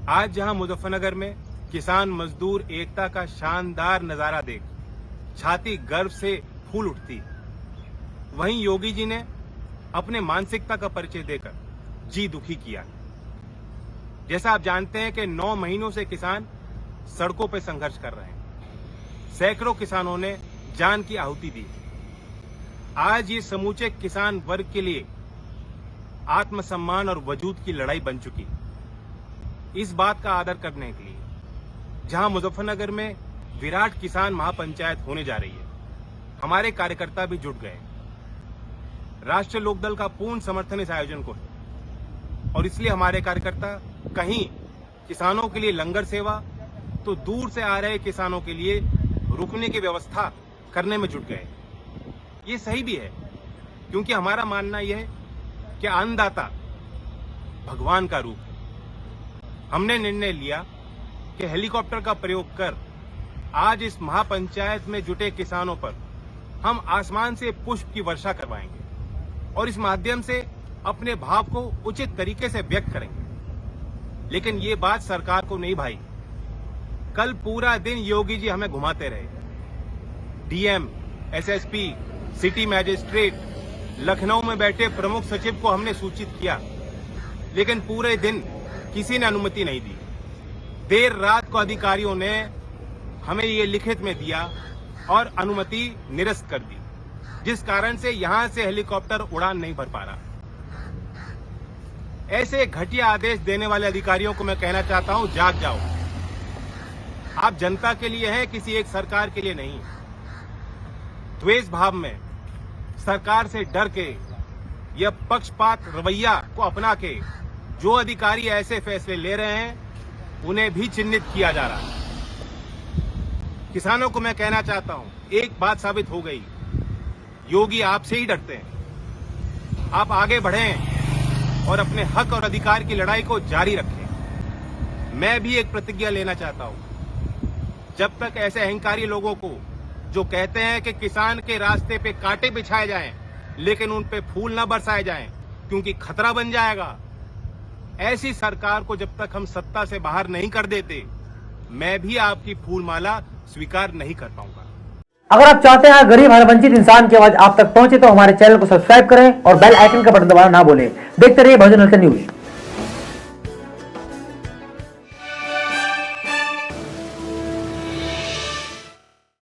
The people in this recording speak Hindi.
आज जहां मुजफ्फरनगर में किसान मजदूर एकता का शानदार नजारा देख छाती गर्व से फूल उठती, वहीं योगी जी ने अपने मानसिकता का परिचय देकर जी दुखी किया। जैसा आप जानते हैं कि 9 महीनों से किसान सड़कों पर संघर्ष कर रहे हैं। सैकड़ों किसानों ने जान की आहुति दी। आज ये समूचे किसान वर्ग के लिए आत्मसम्मान और वजूद की लड़ाई बन चुकी। इस बात का आदर करने के लिए जहां मुजफ्फरनगर में विराट किसान महापंचायत होने जा रही है, हमारे कार्यकर्ता भी जुट गए। राष्ट्रीय लोकदल का पूर्ण समर्थन इस आयोजन को है और इसलिए हमारे कार्यकर्ता कहीं किसानों के लिए लंगर सेवा तो दूर से आ रहे किसानों के लिए रुकने की व्यवस्था करने में जुट गए। ये सही भी है, क्योंकि हमारा मानना यह है कि अन्नदाता भगवान का रूप है। हमने निर्णय लिया कि हेलीकॉप्टर का प्रयोग कर आज इस महापंचायत में जुटे किसानों पर हम आसमान से पुष्प की वर्षा करवाएंगे और इस माध्यम से अपने भाव को उचित तरीके से व्यक्त करेंगे। लेकिन ये बात सरकार को नहीं भाई। कल पूरा दिन योगी जी हमें घुमाते रहे। DM, SSP, city magistrate, Lucknow में बैठे प्रमुख सचिव को हमने सूचित किया, लेकिन पूरे दिन किसी ने अनुमति नहीं दी। देर रात को अधिकारियों ने हमें ये लिखित में दिया और अनुमति निरस्त कर दी, जिस कारण से यहां से हेलीकॉप्टर उड़ान नहीं भर पा रहा। ऐसे घटिया आदेश देने वाले अधिकारियों को मैं कहना चाहता हूं, जाग जाओ। आप जनता के लिए हैं, किसी एक सरकार के लिए नहीं। द्वेष भाव में सरकार से डर के या पक्षपात रवैया को अपना के जो अधिकारी ऐसे फैसले ले रहे हैं, उन्हें भी चिन्हित किया जा रहा है। किसानों को मैं कहना चाहता हूं, एक बात साबित हो गई, योगी आपसे ही डरते हैं। आप आगे बढ़ें और अपने हक और अधिकार की लड़ाई को जारी रखें। मैं भी एक प्रतिज्ञा लेना चाहता हूं, जब तक ऐसे अहंकारी लोगों को जो कहते हैं कि किसान के रास्ते पे कांटे बिछाए जाएं, लेकिन उन पे फूल न बरसाए जाएं क्योंकि खतरा बन जाएगा, ऐसी सरकार को जब तक हम सत्ता से बाहर नहीं कर देते, मैं भी आपकी फूलमाला स्वीकार नहीं कर पाऊंगा। अगर आप चाहते हैं गरीब हर वंचित इंसान की आवाज आप तक पहुंचे तो हमारे चैनल को सब्सक्राइब करें और बेल आइकन का बटन दबाना ना भूलें। देखते रहिए बहुजन हलचल न्यूज।